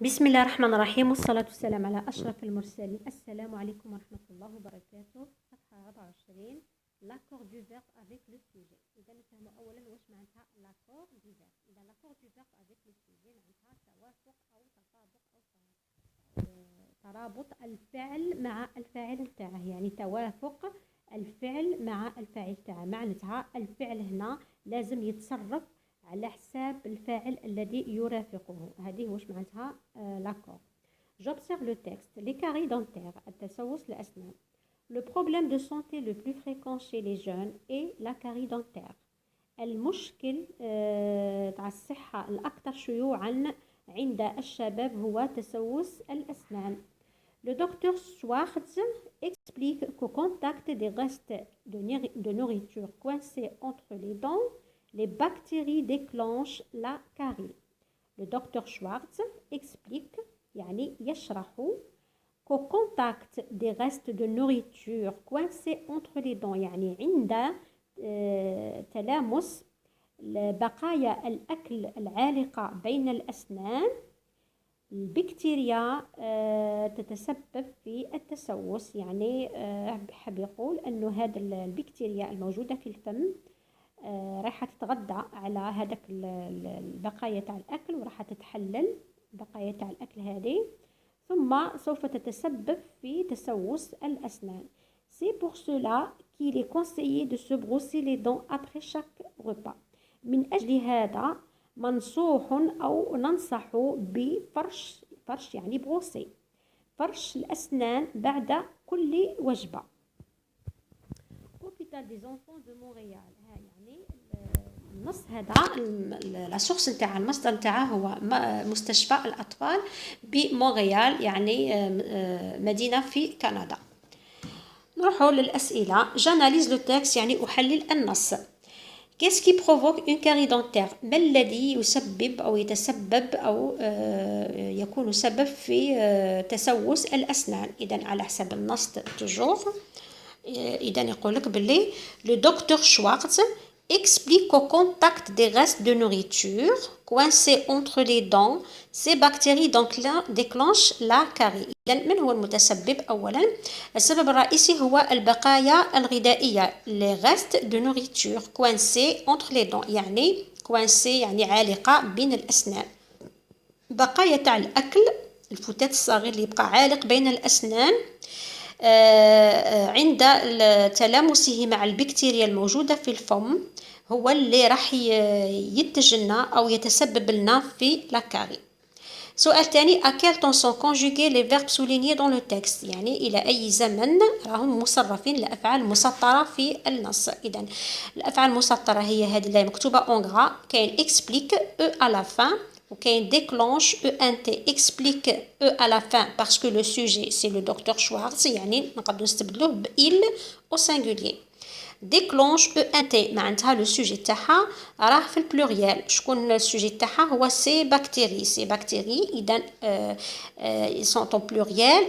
بسم الله الرحمن الرحيم والصلاة والسلام على أشرف المرسلين. السلام عليكم ورحمة الله وبركاته. صفحة 24 l'accord du verbe avec le sujet. إذا نفهم أولا واش معناتها l'accord du verbe. إذا l'accord du verbe avec le sujet معناتها توافق أو تطابق أو ترابط الفعل مع الفاعل نتاعه، يعني توافق الفعل مع الفاعل تاعه. معناتها الفعل هنا لازم يتصرف على حساب الفاعل الذي يرافقه. هذه واش معناتها لاكور. J'observe le texte. Les caries dentaires, التسوس الأسنان. Le problème de santé le plus fréquent chez les jeunes est la carie dentaire. المشكل تاع الصحة الأكثر شيوعا عند الشباب هو تسوس الأسنان. Le docteur Schwartz explique qu'au contact des restes de nourriture coincés entre les dents, les bactéries déclenchent la carie. Le docteur Schwartz explique, يعني يشرح, qu'au contact des restes de nourriture coincés entre les dents, يعني عند تلامس بقايا الأكل العالقة بين الأسنان، البكتيريا تتسبب في التسوس. يعني حاب يقول أنه هذا البكتيريا الموجودة في الفم راح تتغذى على هذاك البقايا تاع الأكل وراح تتحلل بقايا تاع الأكل هذه، ثم سوف تتسبب في تسوس الأسنان. C'est pour cela qu'il est conseillé de se brosser les dents après chaque repas. من أجل هذا منصوح أو ننصح بفرش يعني بروسي، فرش الأسنان بعد كل وجبة. Hôpital des enfants de Montréal. يعني النص هذا السورس نتاع المصدر نتاعه هو مستشفى الأطفال بمونريال، يعني مدينة في كندا. نروحوا للأسئلة. J'analyse le texte يعني أحلل النص. Qu'est-ce qui provoque une carie dentaire? ما الذي يسبب أو يتسبب أو يكون سبب في تسوس الأسنان؟ إذن على حسب النص toujours. إذن يقول لك باللي le docteur Schwartz explique qu'au contact des restes de nourriture coincés entre les dents, ces bactéries déclenchent la carie. إذن من هو المتسبب؟ أولا السبب الرئيسي هو البقايا الغذائية les restes de nourriture coincés entre les dents، يعني coincés يعني عالقة بين الأسنان. بقايا تاع الأكل الفتات الصغير اللي يبقى عالق بين الأسنان عند تلامسه مع البكتيريا الموجودة في الفم هو اللي راح ينتج لنا أو يتسبب لنا في لاكاري. سؤال ثاني. à quel temps sont conjugués les verbes soulignés dans le texte؟ يعني إلى أي زمن راهم مصرفين الأفعال المسطرة في النص. إذن الأفعال المسطرة هي هذه اللي مكتوبة en gras. كاين explique e à la fin وكاين déclenche ENT. explique E à la fin parce que le sujet c'est le docteur Schwartz، يعني نقدر نستبدلوه ب il au singulier. déclenche ENT معناتها لو سوجي تاعها راه في البلوريال. شكون السوجي تاعها؟ هو سي بكتيري. سي بكتيري إذن ils sont en pluriel.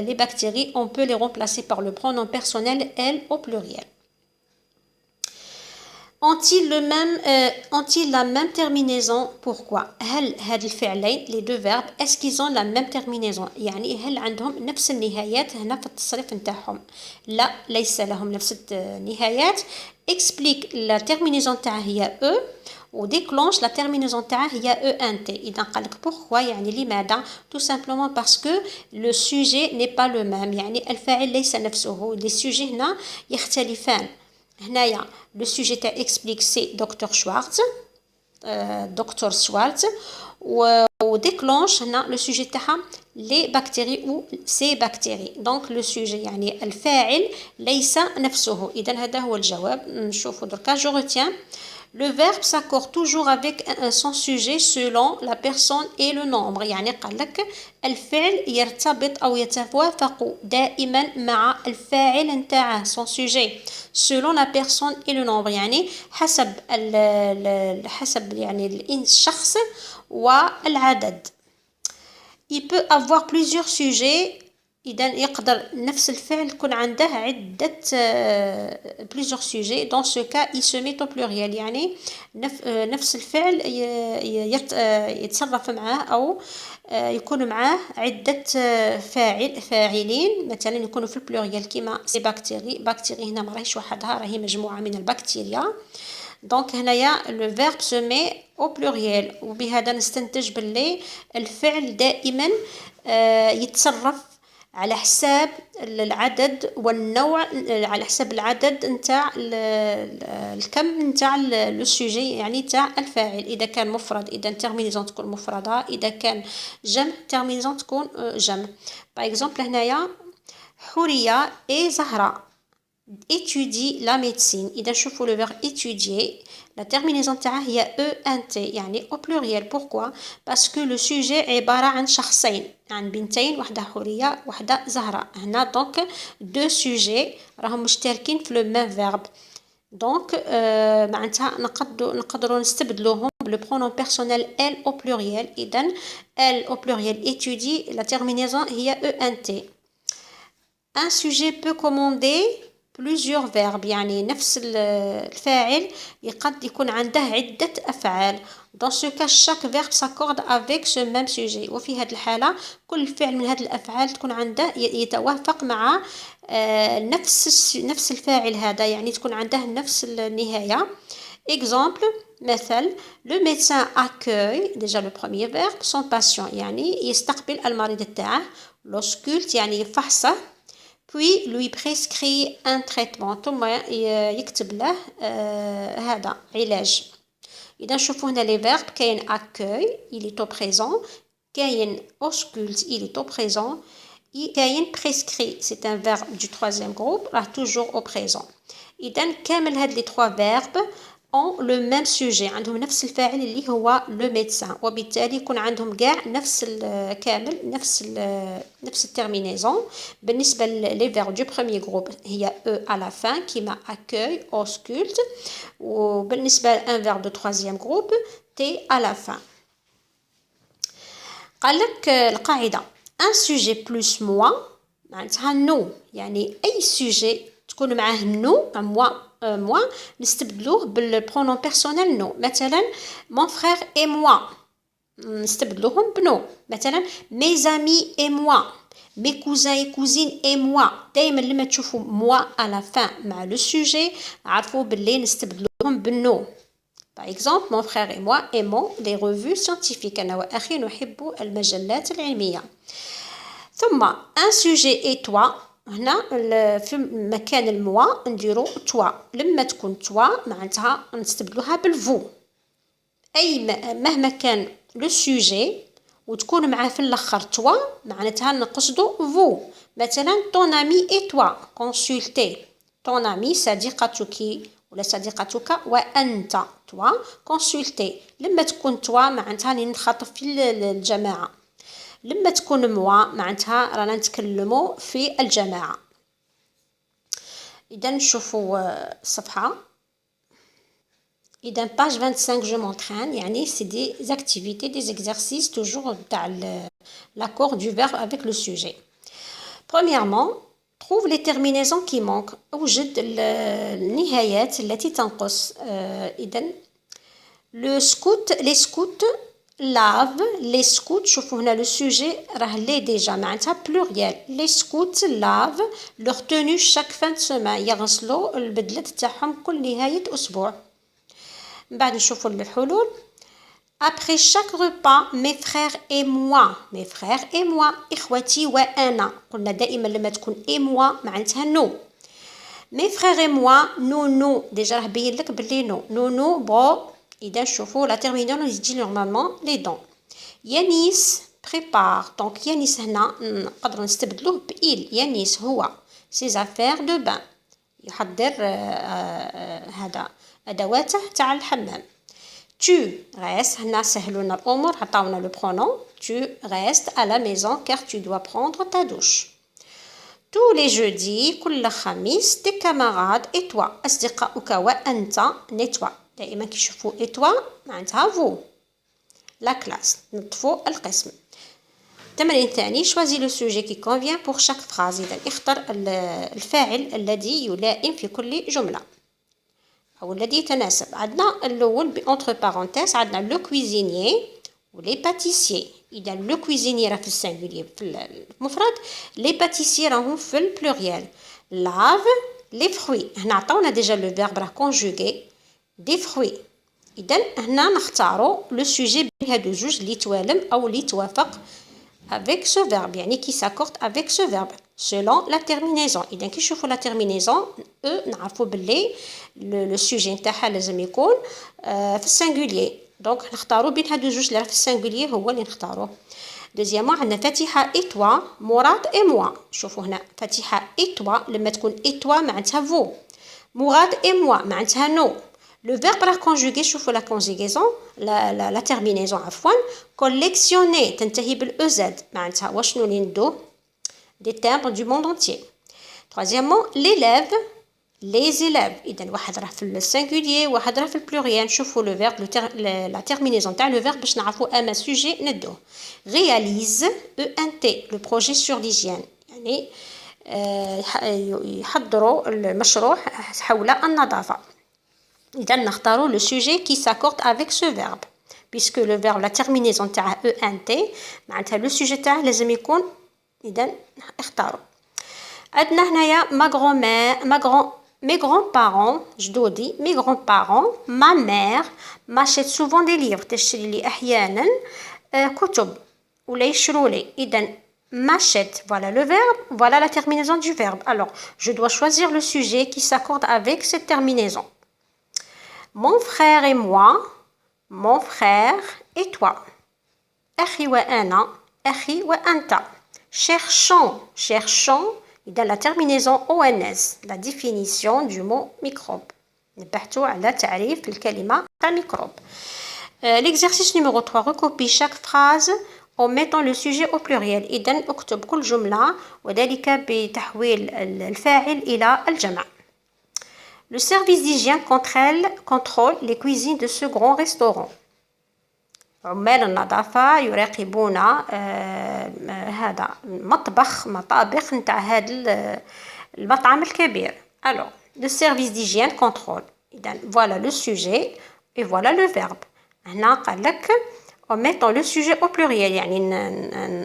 les bactéries on peut les remplacer par le pronom personnel elle au pluriel. ont-ils la même terminaison? Pourquoi? هل هاد الفعلين les deux verbes est-ce qu'ils ont la même terminaison؟ يعني هل عندهم نفس النهايات هنا في التصريف نتاعهم؟ لا، ليس لهم نفس النهايات. explique la terminaison تاعها هي e و déclenche la terminaison تاعها هي ENT. إذا قالك pourquoi يعني لماذا؟ tout simplement parce que le sujet n'est pas le même، يعني الفاعل ليس نفسه. les sujets هنا يختلفان. هنايا لو سوجي تاع اكسبليك سي دكتور شوارتز، دكتور شوارتز، و ديكلونش هنا لو سوجي تاعها لي بكتيري و سي بكتيري. دونك لو سوجي يعني الفاعل ليس نفسه. اذا هذا هو الجواب. نشوفوا دركا. جو ريتيان le verbe s'accorde toujours avec son sujet selon la personne et le nombre. يعني قال لك الفعل يرتبط أو يتوافق دائما مع الفاعل نتاعه son sujet selon la personne et le nombre، يعني حسب يعني الشخص والعدد. il peut avoir plusieurs sujets إذا يقدر نفس الفعل يكون عنده عدة plusieurs sujets. Dans ce cas il se met au pluriel يعني نفس الفعل يتصرف معاه أو يكون معاه عدة فاعلين مثلا يكونوا في البلوريال كيما سي باكتيري هنا ما راهيش وحدها راهي مجموعة من البكتيريا. دونك هنايا لو فيرب سو مي او بلوريال وبهذا نستنتج باللي الفعل دائما يتصرف على حساب العدد والنوع على حساب العدد نتاع الكم نتاع لو سوجي يعني تاع الفاعل. اذا كان مفرد اذا تيرمينيزون تكون مفرده اذا كان جمع تيرمينيزون تكون جمع. باغ اكزومبل هنايا حوريه اي زهره étudie la médecine. إذا نشوفوا le verbe étudier la terminaison تاعها هي ENT يعني au pluriel. Pourquoi? Parce que le sujet عبارة عن شخصين عن بنتين واحدة حورية واحدة زهرة. هنا donc deux sujets راهم مشتركين في le même verbe. donc معناتها نقدروا نستبدلوهم le pronom personnel elle au pluriel. إذا elle au pluriel étudie la terminaison هي ENT. Un sujet peut commander plusieurs verbes يعني نفس الفاعل قد يكون عنده عدة أفعال. dans ce cas chaque verbe s'accorde avec ce même sujet. وفي هذه الحالة كل فعل من هذه الأفعال تكون عنده يتوافق مع نفس الفاعل هذا يعني تكون عنده نفس النهاية. exemple مثل le médecin accueille déjà le premier verbe son patient يعني يستقبل المريض تاعه. l'ausculte يعني يفحصه puis lui prescrit un traitement ثم يكتب له هذا علاج. إذا نشوفوا هنا les verbes كاين accueil il est au présent كاين ausculte il est au présent كاين prescrit c'est un verbe du troisième groupe راه toujours au présent. إذا كامل هاد les trois verbes ont le même sujet عندهم نفس الفاعل اللي هو le médecin وبالتالي يكون عندهم كاع نفس الكامل نفس الترمينيزون. بالنسبة لي verbes du premier groupe هي e à la fin كيما accueil ausculte وبالنسبة لان verbe de troisième groupe t à la fin. قال لك القاعدة un sujet plus moi معناتها no يعني أي sujet تكون معاه no moi نستبدلوه بالبرونون بيرسونيل نو. مثلا mon frère et moi نستبدلوهم بنو. مثلا mes amis et moi mes cousins et cousines et moi. دائما لما تشوفوا moi à la fin مع le sujet عرفوا باللي نستبدلوهم بالنو. par exemple mon frère et moi aimons les revues scientifiques. أنا وأخي نحب المجلات العلمية. ثم un sujet et toi هنا في مكان الموا نديرو توا. لما تكون توا معناتها نستبدلوها بالفو. اي مهما كان لو سوجي وتكون معاه في الاخر توا معناتها نقصدو فو. مثلا ton ami et toi consultez ton ami صديقتك ولا صديقتك وانت توا consultez. لما تكون توا معناتها نخاطب في الجماعه. لما تكون موا معناتها رانا نتكلموا في الجماعة. إذا نشوفوا الصفحة. إذا page 25 je m'entraîne يعني c'est des activités des exercices toujours تاع l'accord du verbe avec le sujet. Premièrement trouve les terminaisons qui manquent. أوجد النهايات التي تنقص. إذا le scout les scouts lave les scouts. شوفوا هنا لو سوجي راه لي ديجا معناتها بلوريال. les scouts lave leur tenue chaque fin de semaine يغسلوا البدلات تاعهم كل نهاية أسبوع. من بعد نشوفوا الحلول. après chaque repas mes frères et moi إخوتي وأنا. قلنا دائما لما تكون et moi معناتها نو. mes frères et moi nous ديجا راه بين لك بلي نو بو. إذا شوفوا لا تيرمينون يجي نورمالمون لي دون. يانيس بريبار دونك يانيس هنا نقدر نستبدلوه بإل. يانيس هو سي افير دو بان يحضر هذا أدواته تاع الحمام. tu restes هنا سهلونا الأمور عطاونا لو برونون tu restes à la maison car tu dois prendre ta douche. tous les jeudis كل خميس tes camarades et toi أصدقاؤك وأنت nettoie. دائما كيشوفوا إتوا معناتها فو لا كلاس نطفوا القسم. التمرين الثاني choisis le sujet qui convient pour chaque phrase. إذا اختر الفاعل الذي يلائم في كل جملة أو الذي يتناسب. عندنا الأول entre parenthèses عندنا le cuisinier و les pâtissiers. إذا le cuisinier راه في السنجولير في المفرد، les pâtissiers راهم في البلوريال. lave les fruits. هنا عطاونا ديجا لو فيرب راه conjugué des fruits. إذا هنا نختاروا لو سوجي بين هادو جوج اللي توالم أو اللي توافق avec ce verbe يعني qui s'accorde avec ce verbe selon la terminaison. إذا كي نشوفوا la terminaison نعرفوا باللي لو سوجي نتاعها لازم يكون في السنجولير. دونك نختاروا بين هادو جوج اللي راه في السنجولير هو اللي نختاروه. دوزيامون عندنا فاتحة et toi مراد et moi. شوفوا هنا فاتحة et toi لما تكون et toi معناتها vous. مراد et moi معناتها nous. Le verbe راه conjugué. شوفوا la conjugaison la terminaison عفوا collectionner تنتهي بالEZ معناتها واشنو اللي ندوه des timbres du monde entier. Troisièmement l'élève les élèves. إذا واحد راه في السنجولير واحد راه في البلوريال. شوفوا لو فيرب la terminaison تاع لو فيرب باش نعرفوا اما سوجي ندوه. réalise ENT le projet sur l'hygiène يعني يحضروا المشروع حول النظافة. إذا نختاروا le sujet qui s'accorde avec ce verbe puisque le verbe la terminaison تاع ENT معناتها le sujet تاعه لازم يكون. إذا اختاروا. عندنا هنايا mes grands-parents جدودي mes grands-parents ma mère m'achète souvent des livres تشتري لي أحيانا كتب ولا يشروا لي. إذا m'achète voilà le verbe voilà la terminaison du verbe. Alors je dois choisir le sujet qui s'accorde avec cette terminaison. Mon frère et moi mon frère et toi أخي وأنا أخي وأنت. cherchons إذا la terminaison ONS la définition du mot microbe. نبحثوا على تعريف الكلمة ميكروب. L'exercice numéro 3 recopie chaque phrase en mettant le sujet au pluriel. إذا اكتب كل جملة وذلك بتحويل الفاعل إلى الجمع. Le service d'hygiène contrôle les cuisines de ce grand restaurant. عمال النظافة يراقبون هذا مطابخ نتاع هذا المطعم الكبير. Alors le service d'hygiène contrôle. إذا voilà le sujet et voilà le verbe. هنا قال لك en mettant le sujet au pluriel يعني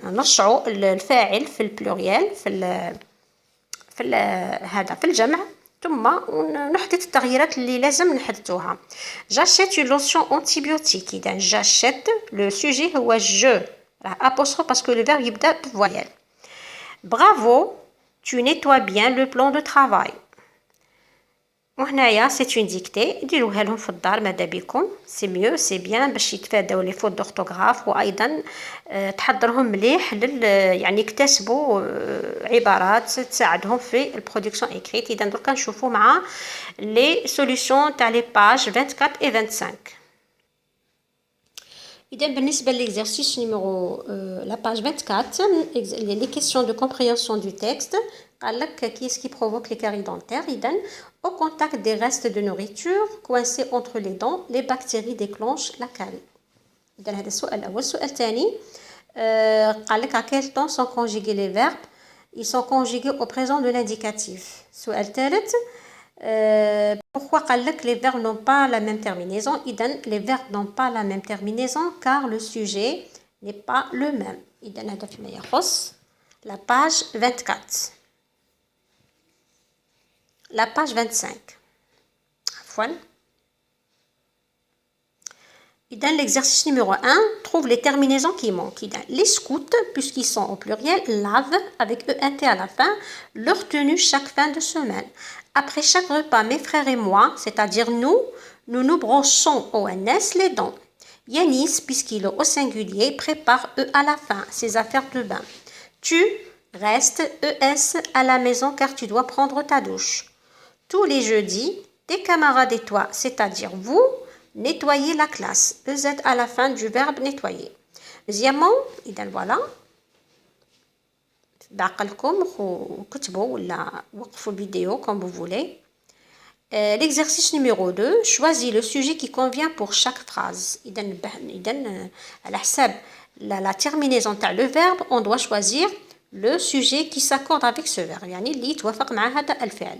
نرجعوا الفاعل في البلوريال في هذا في الجمع ثم نحدث التغييرات اللي لازم نحدثوها. j'achète une lotion antibiotique. إذا j'achète le sujet هو je راه apostrophe parce que le verbe يبدأ بvoyelle. bravo tu nettoies bien le plan de travail. وهنايا c'est une dictée ديروها لهم في الدار ماذا بكم c'est mieux c'est bien باش يتفاداو لي فوت دورتوغراف وايضا تحضرهم مليح يعني يكتسبوا عبارات تساعدهم في البرودكسيون اكريت. اذا درك نشوفوا مع لي سوليوشن تاع لي باج 24 et 25. إذا بالنسبة للإكزرسيس نيميرو لا باج 24 لي كيسيون دو كومبريهنسيون دو تكست قال لك qui est-ce qui provoque les caries dentaires. إذا au contact des restes de nourriture coincés entre les dents les bactéries déclenchent la carie. إذا هذا السؤال الأول. السؤال الثاني قال لك à quel temps sont conjugués les verbes. ils sont conjugués au présent de l'indicatif. السؤال الثالث pourquoi قال لك les verbes n'ont pas la même terminaison. إذا les verbes n'ont pas la même terminaison car le sujet n'est pas le même. إذا هذا فيما يخص la page 24. La page 25. عفوا. إذا l'exercice numéro 1 trouve les terminaisons qui manquent. إذا les scouts puisqu'ils sont au pluriel lavent avec ENT à la fin leur tenue chaque fin de semaine. Après chaque repas mes frères et moi c'est-à-dire nous nous brossons ONS les dents. Yanis puisqu'il est au singulier prépare E à la fin ses affaires de bain. Tu restes ES à la maison car tu dois prendre ta douche. Tous les jeudis, tes camarades et toi, c'est-à-dire vous, nettoyez la classe. EZ à la fin du verbe nettoyer. Deuxièmement, إذا voilà. بعقلكم وكتبوا ولا وقفوا الفيديو comme vous voulez. L'exercice numéro 2, choisis le sujet qui convient pour chaque phrase. إذا على حساب la terminaison تاع le verbe, on doit choisir le sujet qui s'accorde avec ce verbe, يعني اللي يتوافق مع هذا الفعل.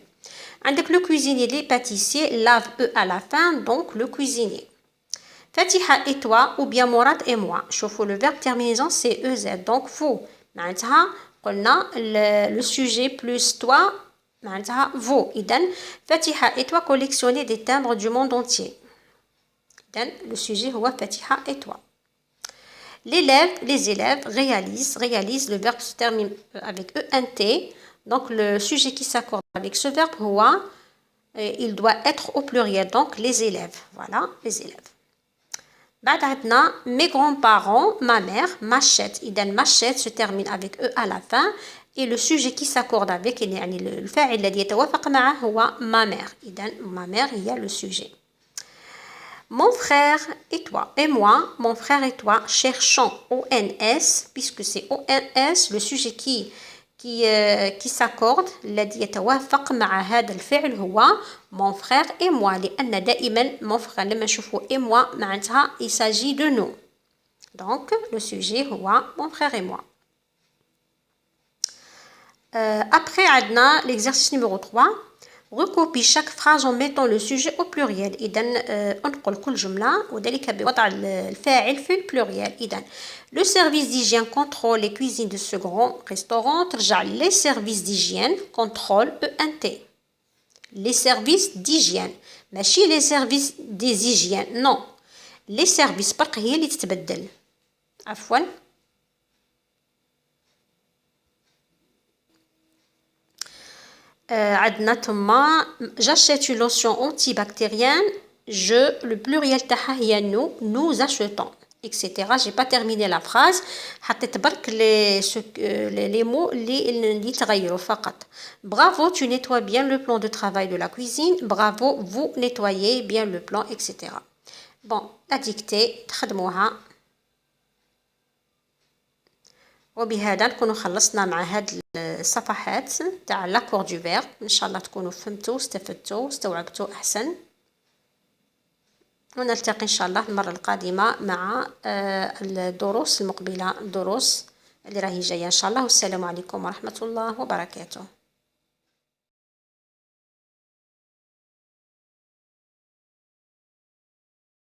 عندك le cuisinier, les pâtissiers, lave e à la fin, donc le cuisinier. Fatiha et toi ou bien Mourad et moi. شوفوا le verbe terminaison c'est ez, donc vous. معناتها قلنا le sujet plus toi معناتها vous. إذن Fatiha et toi collectionnez des timbres du monde entier. إذن le sujet هو Fatiha et toi. Les élèves réalisent, le verbe se termine avec ENT, donc le sujet qui s'accorde avec ce verbe, il doit être au pluriel, donc les élèves, voilà, les élèves. بعد mes grands-parents, ma mère, m'achète, إذن m'achète se termine avec E à la fin, et le sujet qui s'accorde avec, يعني الفاعل الذي يتوافق معه هو ma mère, إذن ma mère il y a le sujet. Mon frère et toi et moi, mon frère et toi, cherchons ONS, puisque c'est ONS, le sujet qui s'accorde, الذي يتوافق مع هذا الفعل هو mon frère et moi, لأن دائما mon frère لما نشوفوا et moi معناتها il s'agit de nous. Donc le sujet هو mon frère et moi. Après عندنا l'exercice numéro 3. Recopie chaque phrase en mettant le sujet au pluriel. إذن انقل كل جملة وذلك بوضع الفاعل في البلوريال. إذن le service d'hygiène contrôle les cuisines de ce grand restaurant. ترجع les services d'hygiène contrôle ENT. Les services d'hygiène ماشي les services des hygiènes non. les services برك هي اللي تتبدل. عفوا. عندنا ثم j'achète une lotion antibactérienne, le pluriel تاعها هي nous achetons, etc. J'ai pas terminé la phrase, حطيت برك les mots اللي يتغيروا فقط. Bravo, tu nettoies bien le plan de travail de la cuisine. Bravo, vous nettoyez bien le plan, etc. Bon, la dictée تخدموها. وبهذا نكونوا خلصنا مع هاد الصفحات تاع لاكور دو فيرب. ان شاء الله تكونوا فهمتوا واستفدتوا واستوعبتوا احسن، ونلتقي ان شاء الله المره القادمه مع الدروس المقبله، الدروس اللي راهي جايه ان شاء الله. والسلام عليكم ورحمه الله وبركاته.